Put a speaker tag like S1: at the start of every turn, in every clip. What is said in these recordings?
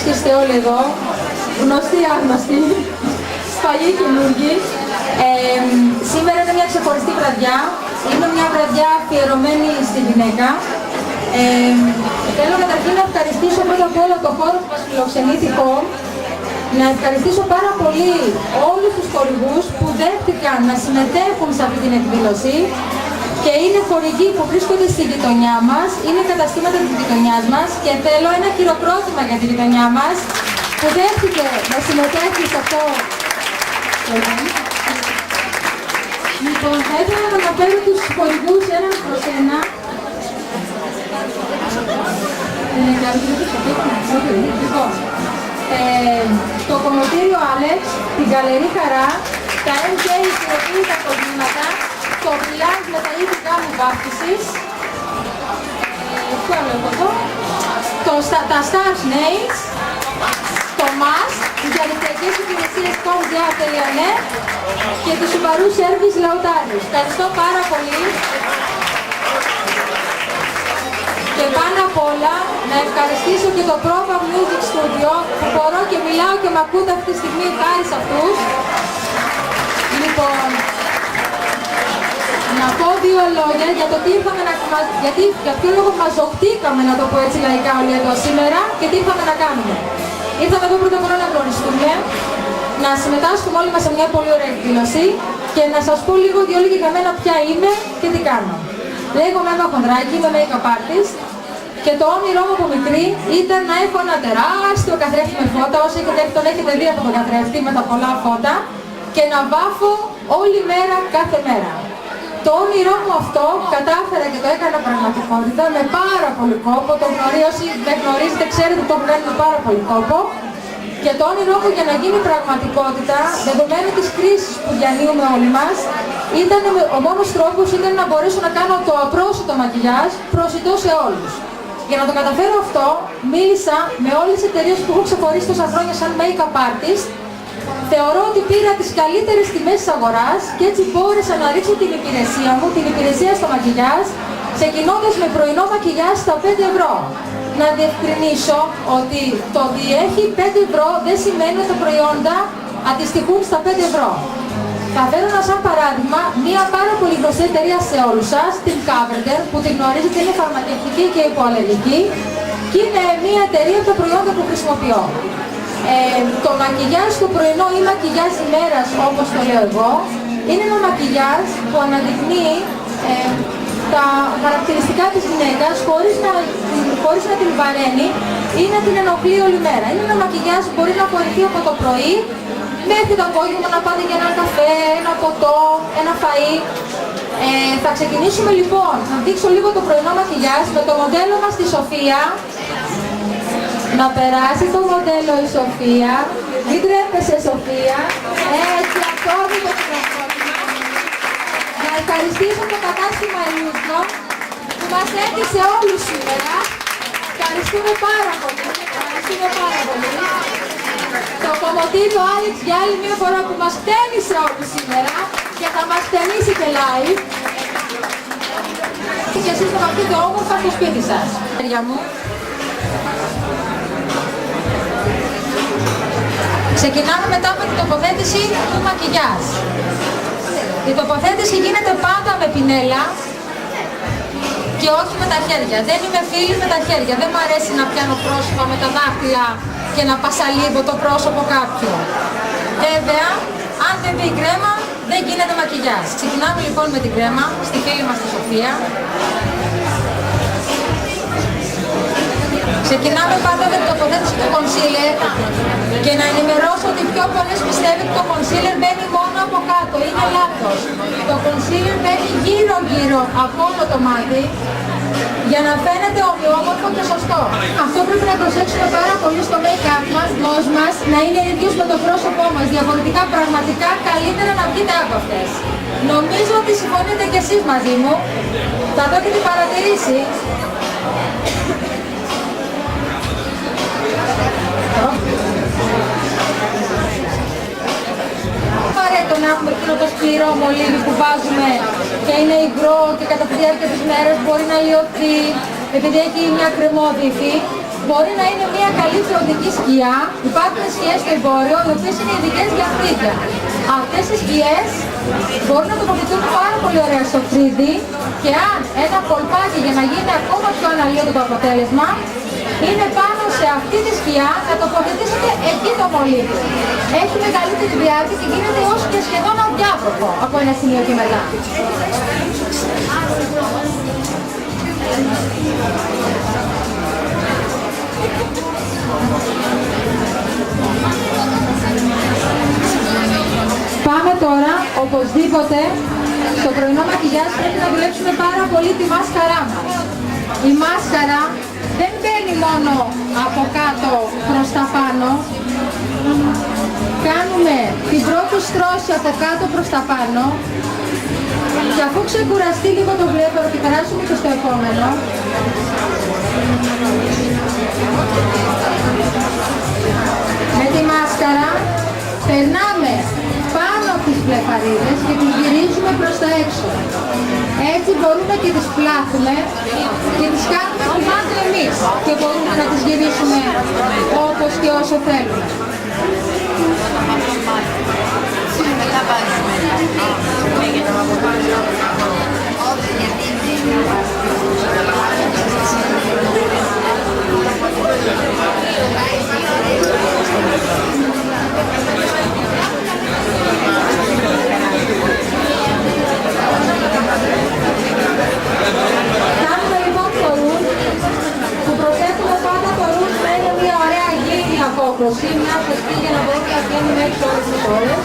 S1: βρίσκεστε όλοι εδώ, γνωστοί άγνωστοι, παλιοί καινούργοι. Σήμερα είναι μια ξεχωριστή βραδιά. Είναι μια βραδιά αφιερωμένη στη γυναίκα. Θέλω καταρχήν να ευχαριστήσω πρώτα απ' όλα το χώρο που μας φιλοξενεί τυχόν. Να ευχαριστήσω πάρα πολύ όλους τους χορηγούς που δέχτηκαν να συμμετέχουν σε αυτή την εκδήλωση και είναι χορηγοί που βρίσκονται στη γειτονιά μας, είναι καταστήματα της γειτονιάς μας και θέλω ένα χειροκρότημα για τη γειτονιά μας που δέχτηκε να συμμετέχει σε αυτό. Λοιπόν, θα ήθελα να αναφέρω τους χορηγούς έναν προς ένα. Λοιπόν, το κομμωτήριο Άλεξ, την Γκαλερί Χαρά, τα MJ ισχυροποίητα κολλήματα, το Village με τα είδη γάμου βάφτισης, ποιο άλλο έχω εδώ, τα Stars Nails, το MAS, τις διαδικτυακές υπηρεσίες com.net και το Subaru Service Lautarius. Ευχαριστώ πάρα πολύ. Και πάνω απ' όλα να ευχαριστήσω και το Prova Music Studio που μπορώ και μιλάω και μ' ακούτε αυτή τη στιγμή χάρη σε αυτούς. Λοιπόν, να πω δύο λόγια για το τι ήρθαμε για ποιο λόγο μαζοχτήκαμε, να το πω έτσι λαϊκά όλοι εδώ σήμερα και τι ήρθαμε να κάνουμε. Ήρθαμε εδώ πρώτα απ' όλα να γνωριστούμε, να συμμετάσχουμε όλοι μας σε μια πολύ ωραία εκδήλωση και να σας πω λίγο δύο λόγια για μένα ποια είμαι και τι κάνω. Λέγομαι Εύα Χονδράκη, είμαι make-up artist και το όνειρό μου από μικρή ήταν να έχω ένα τεράστιο καθρέφτη με φώτα, όσοι τον έχετε δει από τον καθρέφτη με τα πολλά φώτα και να βάφω όλη μέρα, κάθε μέρα. Το όνειρό μου αυτό κατάφερα και το έκανα πραγματικότητα με πάρα πολύ κόπο. Όσοι δεν γνωρίζετε, ξέρετε το έχω κάνει με πάρα πολύ κόπο. Και το όνειρό μου για να γίνει πραγματικότητα, δεδομένου της κρίσης που διανύουμε όλοι μας, ο μόνος τρόπος ήταν να μπορέσω να κάνω το απρόσιτο μακιγιάζ προσιτό σε όλους. Για να το καταφέρω αυτό, μίλησα με όλες τις εταιρείες που έχω ξεχωρίσει τόσα χρόνια σαν make-up artist. Θεωρώ ότι πήρα τις καλύτερες τιμές της αγοράς και έτσι μπόρεσα να ρίξω την υπηρεσία μου, την υπηρεσία στο μακιγιάζ, ξεκινώντας με πρωινό μακιγιάζ στα 5 ευρώ. Να διευκρινίσω ότι το ότι έχει 5 ευρώ δεν σημαίνει ότι τα προϊόντα αντιστοιχούν στα 5 ευρώ. Θα φέρω ένα σαν παράδειγμα μια πάρα πολύ γνωστή εταιρεία σε όλους σας, την Cavender, που την γνωρίζετε, είναι φαρμακευτική και υποαλλεργική και είναι μια εταιρεία από τα προϊόντα που χρησιμοποιώ. Το μακιγιάζ το πρωινό ή μακιγιάζ ημέρας, όπως το λέω εγώ, είναι ένα μακιγιάζ που αναδεικνύει τα χαρακτηριστικά της γυναίκας χωρίς να την βαραίνει ή να την ενοχλεί όλη μέρα. Είναι ένα μακιγιάζ που μπορεί να απορριφθεί από το πρωί μέχρι το απόγευμα, να πάτε για ένα καφέ, ένα ποτό, ένα φαΐ. Θα ξεκινήσουμε λοιπόν, να δείξω λίγο το πρωινό μακιγιάζ με το μοντέλο μας τη Σοφία. Να περάσει το μοντέλο η Σοφία. Μην τρέπεσαι Σοφία. Έτσι, αυτό είναι το χειροκρότημα. Να ευχαριστήσω το κατάστημα Illusion που μας έδειξε όλους σήμερα. Ευχαριστούμε πάρα πολύ. Ευχαριστούμε πάρα πολύ. Το κομμωτήριο Alex για άλλη μια φορά που μας χτένισε όλους σήμερα και θα μας χτενίσει και live. Και εσείς θα βαθείτε όμορφα στο σπίτι σας. Ξεκινάμε μετά με την τοποθέτηση του μακιγιάζ. Η τοποθέτηση γίνεται πάντα με πινέλα και όχι με τα χέρια. Δεν είμαι φίλη με τα χέρια. Δεν μου αρέσει να πιάνω πρόσωπα με τα δάχτυλα και να πασαλίβω το πρόσωπο κάποιου. Βέβαια, αν δεν δει η κρέμα, δεν γίνεται μακιγιάζ. Ξεκινάμε λοιπόν με την κρέμα, στη φίλη μας τη Σοφία. Ξεκινάμε πάντα με την τοποθέτηση του concealer και να ενημερώσω ότι πιο πολλές πιστεύουν ότι το concealer μπαίνει μόνο από κάτω. Είναι λάθος. Το concealer μπαίνει γύρω-γύρω από όλο το μάτι για να φαίνεται ομοιόμορφο και σωστό. Αυτό πρέπει να προσέξουμε πάρα πολύ στο make-up μας να είναι ίδιος με το πρόσωπό μας. Διαφορετικά πραγματικά καλύτερα να βγείτε από αυτές. Νομίζω ότι συμφωνείτε κι εσείς μαζί μου. Θα το έχετε παρατηρήσει. Απαραίτητο να έχουμε εκείνο το σκληρό μολύβι που βάζουμε και είναι υγρό και κατά τη διάρκεια της μέρας μπορεί να λιωθεί επειδή έχει μια κρεμόδη υφή. μπορεί να είναι μια καλή φροντική σκιά. Υπάρχουν σκιές στο εμπόριο, οι οποίες είναι ειδικές για φρύδια. Αυτές οι σκιές μπορούν να τοποθετούν πάρα πολύ ωραία στο φρύδι και αν ένα κολπάκι για να γίνει ακόμα πιο αναλύωτο το αποτέλεσμα, είναι πάνω σε αυτή τη σκιά να τοποθετήσετε εκεί το μολύβι. Έχει μεγαλύτερη διάρκεια και γίνεται ως και σχεδόν αδιάπροπο από ένα σημείο και μετά. Πάμε τώρα, οπωσδήποτε, στο πρωινό μακιγιάζ πρέπει να δουλέψουμε πάρα πολύ τη μάσκαρά μας. Η μάσκαρα δεν μπαίνει μόνο από κάτω προς τα πάνω. Κάνουμε την πρώτη στρώση από κάτω προς τα πάνω και αφού ξεκουραστεί λίγο το βλέμμα και περάσουμε και στο επόμενο, με τη μάσκαρα περνάμε πάνω από τις βλεφαρίδες και τις γυρίζουμε προς τα έξω. Έτσι μπορούμε και τις πλάθουμε και τις κάνουμε κουμάντο εμείς και μπορούμε να τις γυρίσουμε όπως και όσο θέλουμε. Κάνουμε λοιπόν το ρουλ, που προσέχουμε πάντα το ρουλ να είναι μια ωραία γύρινη απόκρουση, μια σωστή για να μπορούμε να βγαίνουμε έξω όλες τις ώρες.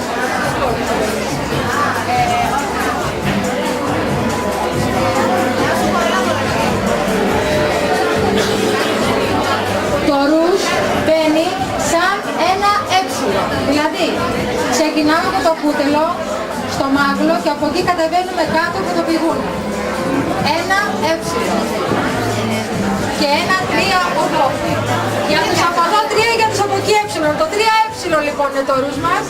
S1: Το ρουζ μπαίνει σαν ένα έψιλο, δηλαδή ξεκινάμε από το κούτελο στο μάγλο και από εκεί κατεβαίνουμε κάτω από το πηγούνι. Ένα έψιλο και ένα 3 από εδώ. Για τους από εδώ 3, για τους από εκεί έψιλο. Το 3 έψιλο λοιπόν είναι το ρουζ μας.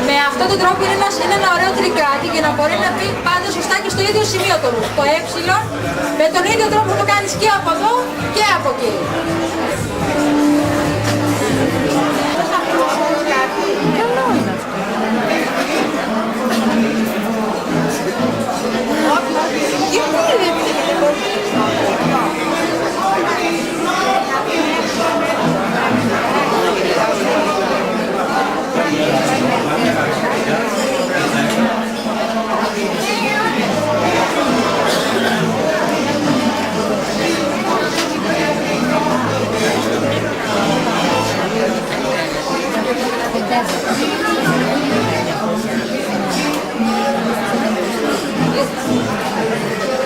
S1: Με αυτόν τον τρόπο είναι ένα ωραίο τρικάκι για να μπορεί να πει πάντα σωστά και στο ίδιο σημείο το ρουζ. Το έψιλο με τον ίδιο τρόπο που το κάνεις και από εδώ και από εκεί. Καλό είναι αυτό.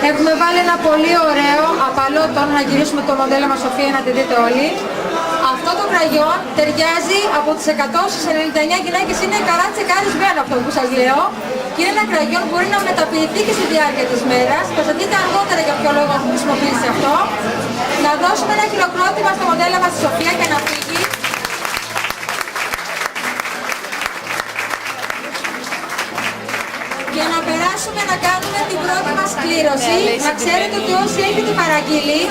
S1: Έχουμε βάλει ένα πολύ ωραίο απαλό τόνο, να γυρίσουμε το μοντέλο μας Σοφία να τη δείτε όλοι. Αυτό το κραγιόν ταιριάζει από τις 100 στις 99 γυναίκες, είναι καλά τσεκαρισμένο αυτό που σας λέω. Και είναι ένα κραγιόν που μπορεί να μεταποιηθεί και στη διάρκεια της μέρας. Θα σας δείτε αργότερα για ποιο λόγο έχουμε χρησιμοποιήσει αυτό. Να δώσουμε ένα χειροκρότημα στο μοντέλο μας τη Σοφία και να φύγει. Για να περάσουμε να κάνουμε την πρώτη μας κλήρωση. Να ξέρετε ότι όσοι έχετε παραγγείλει,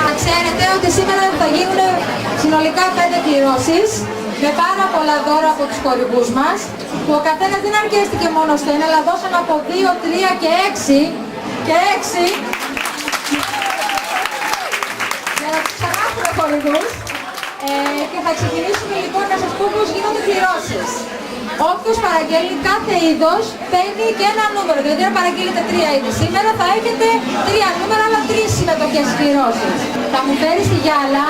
S1: να ξέρετε ότι σήμερα θα γίνουν συνολικά 5 κληρώσεις με πάρα πολλά δώρα από τους χορηγούς μας, που ο καθένας δεν αρκέστηκε μόνο στο ένα, αλλά δώσαν από 2, 3 και 6 για να τους ξανάχουμε χορηγούς. Και θα ξεκινήσουμε λοιπόν να σας πω πώς γίνονται κληρώσεις. Όποιος παραγγέλνει κάθε είδος παίρνει και ένα νούμερο. Δηλαδή αν παραγγείλετε 3 είδη σήμερα θα έχετε 3 νούμερα, αλλά 3 συμμετοχές κληρώσεις. Θα μου φέρεις τη γυάλα,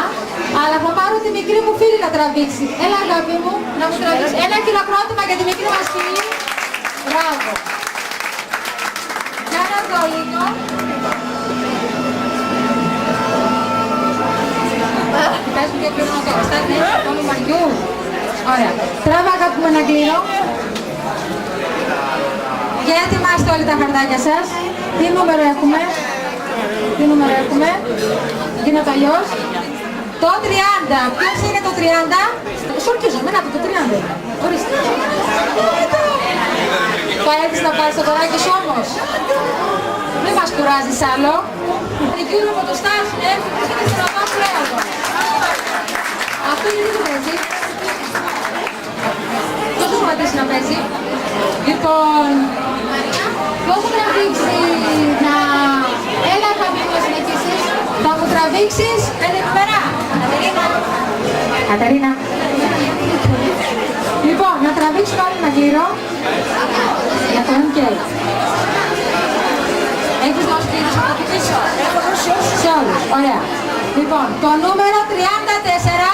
S1: αλλά θα πάρω τη μικρή μου φίλη να τραβήξει. Έλα αγάπη μου, να μου τραβήξει. Ένα χειροκρότημα για τη μικρή μας φίλη. Μπράβο. Για να δω λίγο. Πες μου και κλείνω τώρα. Στέλνει το όλο μαγιού. Ωραία. Τράβα αγάπη μου ένα κλήρο. Και ετοιμάστε όλοι τα χαρτάκια σας. Τι νούμερο έχουμε. Γίνεται αλλιώς. Το 30. Ποιος είναι το 30. Σου ορκίζομαι, να το 30. Ορίστε. Θα έρθεις να πάρεις το δωράκι σου όμως. Μην μας κουράζεις άλλο. Δικαιούται από το Στάσι, έρχεται να πάω πρέατο. Αυτό γιατί το παίζει. Πώς θα σταματήσει να παίζει. Λοιπόν, πώς θα τραβήξει να... Έλα θα πει να συνεχίσεις. Θα μου τραβήξεις 5 νούμερα. Κατερίνα. Λοιπόν, να τραβήξουμε άλλο ένα γύρο. Για τον OK. Έχεις δώσει τη πίσω. Σε όλους. Ωραία. Λοιπόν, το νούμερο 34.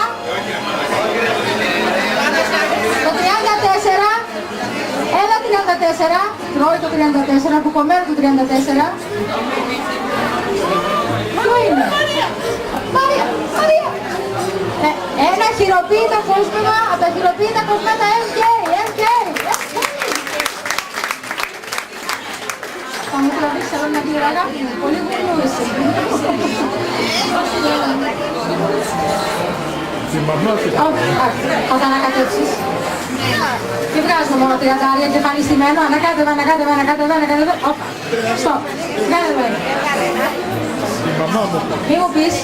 S1: Το 34. Έλα 34. Τρώει το 34. Που κομμένο το 34. Ποιο είναι? Μαρία. Μαρία. Ένα χειροποίητο κόσμημα από τα χειροποίητα κοσμήματα MK. Θα μου τραβήξει άλλο ένα κύριο αγάπη μου. Πολύ γουρνούρισε. Θα τα ανακατέψεις. Και βγάζουμε μόνο 30 κεφάλι στημένο. Ανακάτευε. Όπα. Στοπ. Βγάλε. Μη μου πεις.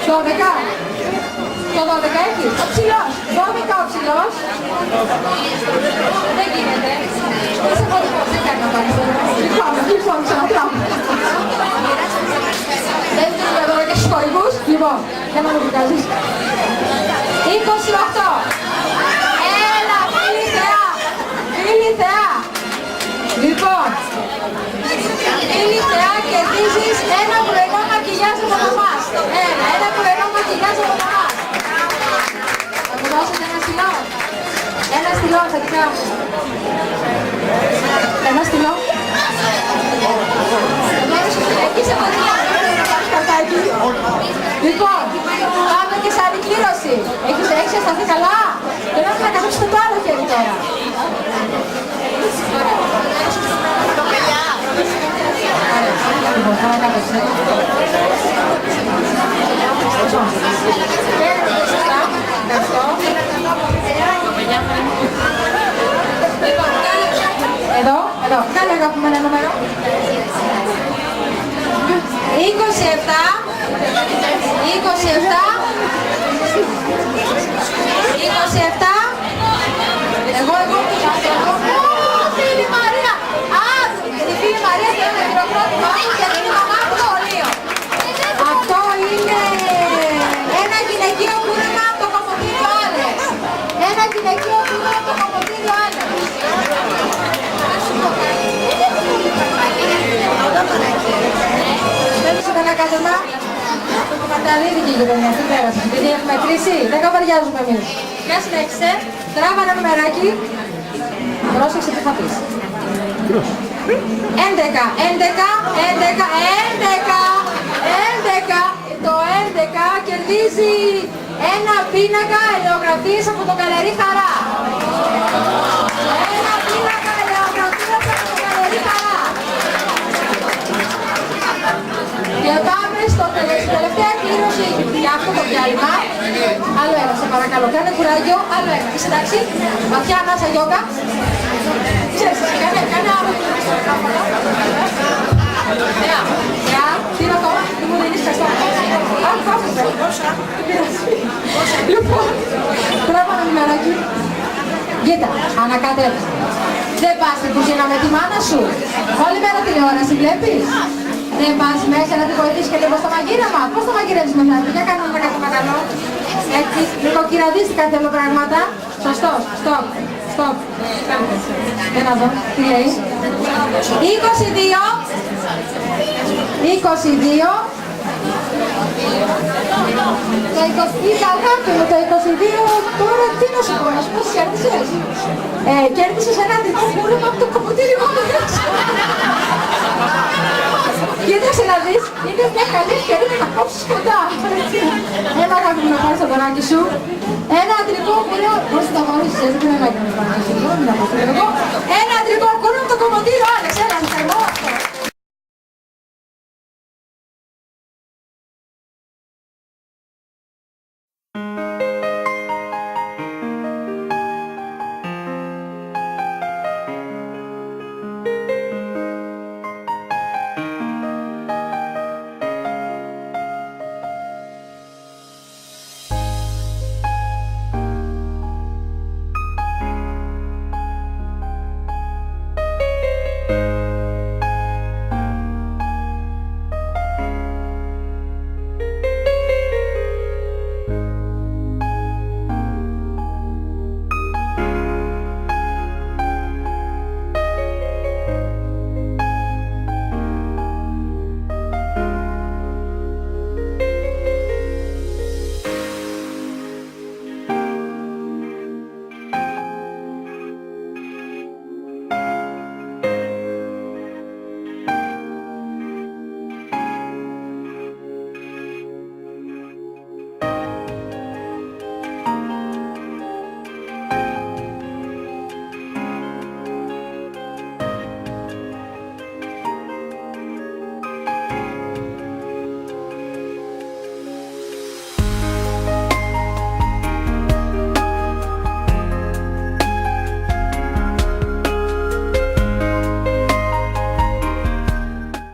S1: 12. Το 12 έχεις. Ο ψηλός. 12 ο ψηλός. Δεν γίνεται. Είσαι χωρικός. Δεν κάνει να πάρεις. Λοιπόν, ξανατράω. Δεν δίνουμε εδώ και στους χωρικούς. Λοιπόν, δεν μου βγάζεις. 28. Έλα, φίλη θεά. Λοιπόν, φίλη θεά, κερδίζεις ένα πρωινό μακιγιάζ από μαμάς. Ένα πρωινό μακιγιάζ από μαμάς. Θα μου δώσετε ένα στυλό. Ένα στυλό θα την κάνω. Ένα στυλό. Εκεί σε πατριά. Λοιπόν, πάμε και σε αντικλήρωση. Έχεις αισθανθεί καλά. Θέλω να καθίσετε το άλλο χέρι τώρα. Λοιπόν, θα ανακάτεψε. Εδώ, κάνε αγαπημένο νούμερο. 27. Εγώ φίλη Μαρία. Η φίλη Μαρία θέλει να χειροκρότημα γιατί είναι η μαμά του το ολείο. Αυτό είναι ένα γυναικείο κούρεμα από το κομμωτήριο Άλεξ. Ένα γυναικείο κούρεμα από το κομμωτήριο Άλεξ. Θέλεις ένα κάτωμα. Καταλήθηκε η γειτονιά, τι πέρασε. Γιατί έχουμε κρίση, δεν καβαριάζουμε εμείς. Ποια συνέχισε, τράβα ένα νουμεράκι. Πρόσεξε τι θα πεις. 11. Το 11 κερδίζει ένα πίνακα ελαιογραφής από το Καλερί Χαρά. Ένα πίνακα ελαιογραφής από το Καλερί Χαρά. Και πάμε στο τελευταία κλήρωση για αυτό το διάλειμμα. Άλλο ένα, σε παρακαλώ, κάνε κουράγιο. Άλλο ένα. Είσαι εντάξει, βαθιά ανάσα γιόγκα. Ξέρεις, κάνε άλλο. Τι είναι αυτό, τι μου δίνεις καστό. Άλλο κόφτησε. Λοιπόν, τράβα ένα νούμεράκι. Κοίτα, ανακατεύεις. Δεν πας στην κουζίνα με τη μάνα σου. Όλη μέρα τηλεόραση βλέπεις. Δεν πας μέσα να τη βοηθήσεις και λίγο στο μαγείρεμα. Πώς το μαγειρεύεις μετά, για κάνω ένα καλό. Έτσι, νοικοκυραδίστηκαν θέλω πράγματα. Σωστός, stop. Για να δω, τι λέει. 22. Το 20, αγάπη μου, το 22, τώρα τι να σου πω, να σου πω, κέρδισες. Κέρδισες ένα αντικό κούρεμα από το κομμωτήριο μου. Κοίταξε να δεις, είναι μια καλή ευκαιρία να κόψεις κοντά. Έλα αγάπη μου να πάρεις το δωράκι σου. Ένα αντρικό κουρέο. Πώς θα τα βάλεις, δεν είναι να κάνεις πάνω.